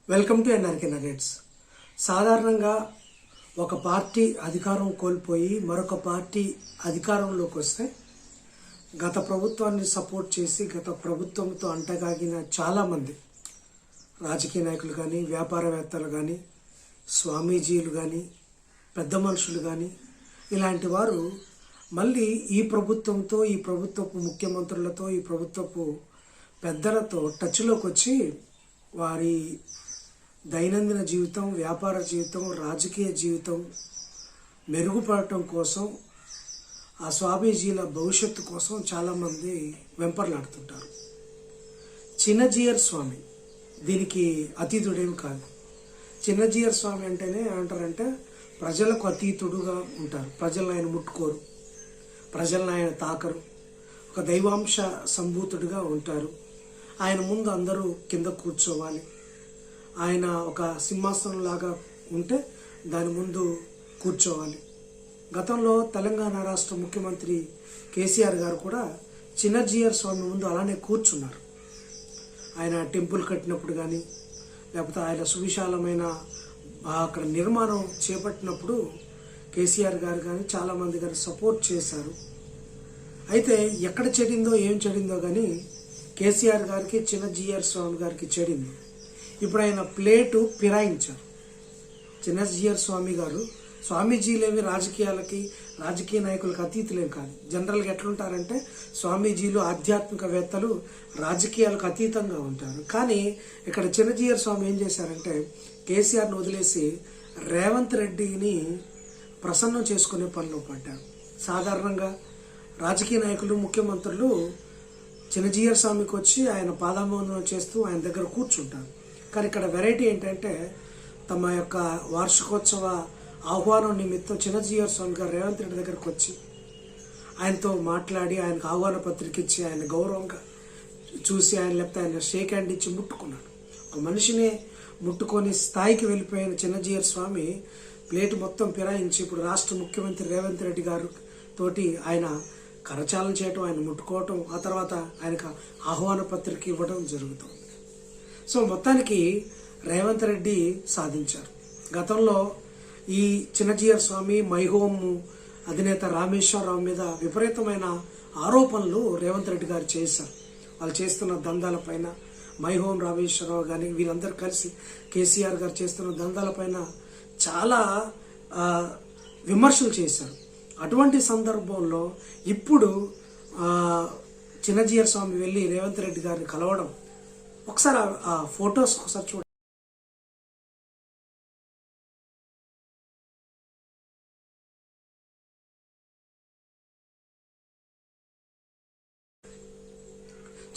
Welcome to NRK nuggets. సాధారణంగా ఒక party అధికారం కోల్పోయి మరొక పార్టీ అధికారంలోకి వస్తే గత ప్రభుత్వాన్ని సపోర్ట్ చేసి గత ప్రభుత్వంతో అంటగాగిన చాలామంది రాజకీయ నాయకులు కానీ, వ్యాపారవేత్తలు కానీ, స్వామీజీలు కానీ, పెద్ద మనుషులు కానీ ఇలాంటి వారు మళ్ళీ ఈ ప్రభుత్వంతో, ఈ ప్రభుత్వపు ముఖ్యమంత్రులతో, ఈ ప్రభుత్వపు పెద్దలతో టచ్లోకి వచ్చి వారి దైనందిన జీవితం, వ్యాపార జీవితం, రాజకీయ జీవితం మెరుగుపడటం కోసం, ఆ స్వామీజీల భవిష్యత్తు కోసం చాలామంది వెంపర్లాడుతుంటారు. చిన్నజీయర్ స్వామి దీనికి అతీతుడేం కాదు. చిన్నజీయర్ స్వామి అంటేనే ఏమంటారంటే ప్రజలకు అతీతుడుగా ఉంటారు. ప్రజలను ఆయన ముట్టుకోరు, ప్రజలను ఆయన తాకరు, ఒక దైవాంశ సంభూతుడిగా ఉంటారు. ఆయన ముందు అందరూ కింద కూర్చోవాలి. ఆయన ఒక సింహాసనం లాగా ఉంటే దాని ముందు కూర్చోవాలి. గతంలో తెలంగాణ రాష్ట్ర ముఖ్యమంత్రి కేసీఆర్ గారు కూడా చిన్నజీయర్ స్వామి ముందు అలానే కూర్చున్నారు. ఆయన టెంపుల్ కట్టినప్పుడు కానీ, లేకపోతే ఆయన సువిశాలమైన అక్కడ నిర్మాణం చేపట్టినప్పుడు కేసీఆర్ గారు కానీ చాలామంది గారు సపోర్ట్ చేశారు. అయితే ఎక్కడ చెడిందో ఏం చెడిందో కానీ కేసీఆర్ గారికి, చిన్నజీయర్ స్వామి గారికి చెడింది. ఇప్పుడు ఆయన ప్లేటు ఫిరాయించారు. చిన్నజీయర్ స్వామి గారు స్వామీజీలేవి రాజకీయ నాయకులకు అతీతులేం కాదు. జనరల్గా ఎట్లుంటారంటే స్వామీజీలు ఆధ్యాత్మికవేత్తలు రాజకీయాలకు అతీతంగా ఉంటారు. కానీ ఇక్కడ చిన్నజీయర్ స్వామి ఏం చేశారంటే కేసీఆర్ను వదిలేసి రేవంత్ రెడ్డిని ప్రసన్నం చేసుకునే పనిలో పడ్డారు. సాధారణంగా రాజకీయ నాయకులు, ముఖ్యమంత్రులు చిన్నజీయర్ స్వామికి వచ్చి ఆయన పాదాభివందనం చేస్తూ ఆయన దగ్గర కూర్చుంటారు. కానీ ఇక్కడ వెరైటీ ఏంటంటే తమ యొక్క వార్షికోత్సవ ఆహ్వానం నిమిత్తం చిన్నజీయర్ స్వామి గారు రేవంత్ రెడ్డి దగ్గరకు వచ్చి ఆయనతో మాట్లాడి ఆయనకు ఆహ్వాన పత్రిక ఇచ్చి ఆయన గౌరవంగా చూసి ఆయన లేకపోతే ఆయన షేక్ హ్యాండ్ ఇచ్చి ముట్టుకున్నాడు. ఒక మనిషిని ముట్టుకొని స్థాయికి వెళ్ళిపోయిన చిన్నజీయర్ స్వామి ప్లేటు మొత్తం ఫిరాయించి ఇప్పుడు రాష్ట్ర ముఖ్యమంత్రి రేవంత్ రెడ్డి గారు తోటి ఆయన కరచాలన చేయటం, ఆయన ముట్టుకోవటం, ఆ తర్వాత ఆయనకు ఆహ్వాన పత్రిక ఇవ్వడం జరుగుతుంది. సో మొత్తానికి రేవంత్ రెడ్డి సాధించారు. గతంలో ఈ చిన్నజీయర్ స్వామి, మైహోమ్ అధినేత రామేశ్వరరావు మీద విపరీతమైన ఆరోపణలు రేవంత్ రెడ్డి గారు చేశారు. వాళ్ళు చేస్తున్న దందాలపైన, మైహోమ్ రామేశ్వరరావు కానీ వీళ్ళందరూ కలిసి కేసీఆర్ గారు చేస్తున్న దందాలపైన చాలా విమర్శలు చేశారు. అటువంటి సందర్భంలో ఇప్పుడు చిన్నజీయర్ స్వామి వెళ్ళి రేవంత్ రెడ్డి గారిని కలవడం, ఒకసారి ఆ ఫొటోస్ ఒకసారి చూడండి.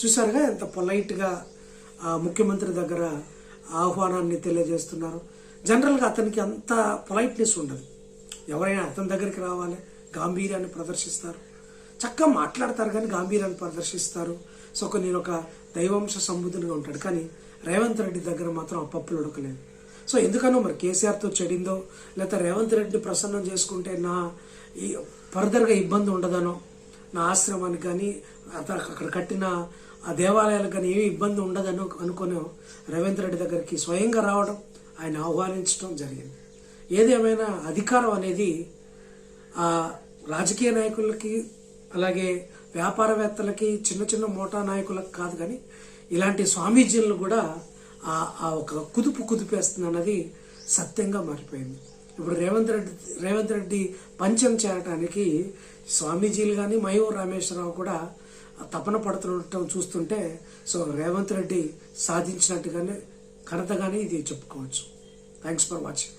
చూసారుగా ఎంత పొలైట్గా ముఖ్యమంత్రి దగ్గర ఆహ్వానాన్ని తెలియజేస్తున్నారు. జనరల్గా అతనికి అంత పొలైట్నెస్ ఉండదు. ఎవరైనా అతని దగ్గరికి రావాలి, గాంభీర్యాన్ని ప్రదర్శిస్తారు, చక్కగా మాట్లాడతారు కానీ గాంభీర్యాన్ని ప్రదర్శిస్తారు. సో నేను ఒక దైవాంశ సంబుద్ధునిగా ఉంటాడు. కానీ రేవంత్ రెడ్డి దగ్గర మాత్రం ఆ పప్పులు ఉడకలేదు. సో ఎందుకనో మరి కేసీఆర్తో చెడిందో, లేకపోతే రేవంత్ రెడ్డిని ప్రసన్నం చేసుకుంటే నా ఫర్దర్గా ఇబ్బంది ఉండదనో, నా ఆశ్రమానికి కానీ అక్కడ కట్టిన ఆ దేవాలయాలకు కానీ ఏమీ ఇబ్బంది ఉండదనో అనుకుని రేవంత్ రెడ్డి దగ్గరికి స్వయంగా రావడం, ఆయన ఆహ్వానించడం జరిగింది. ఏదేమైనా అధికారం అనేది రాజకీయ నాయకులకి, అలాగే వ్యాపారవేత్తలకి, చిన్న చిన్న మోటా నాయకులకు కాదు, కానీ ఇలాంటి స్వామీజీలను కూడా ఒక కుదిపేస్తుంది అన్నది సత్యంగా మారిపోయింది. ఇప్పుడు రేవంత్ రెడ్డి పంచం చేరటానికి స్వామీజీలు కానీ, మైహోమ్ రామేశ్వరరావు కూడా తపన పడుతుండటం చూస్తుంటే సో రేవంత్ రెడ్డి సాధించినట్టుగానే ఘనతగానే ఇది చెప్పుకోవచ్చు. Thanks for watching.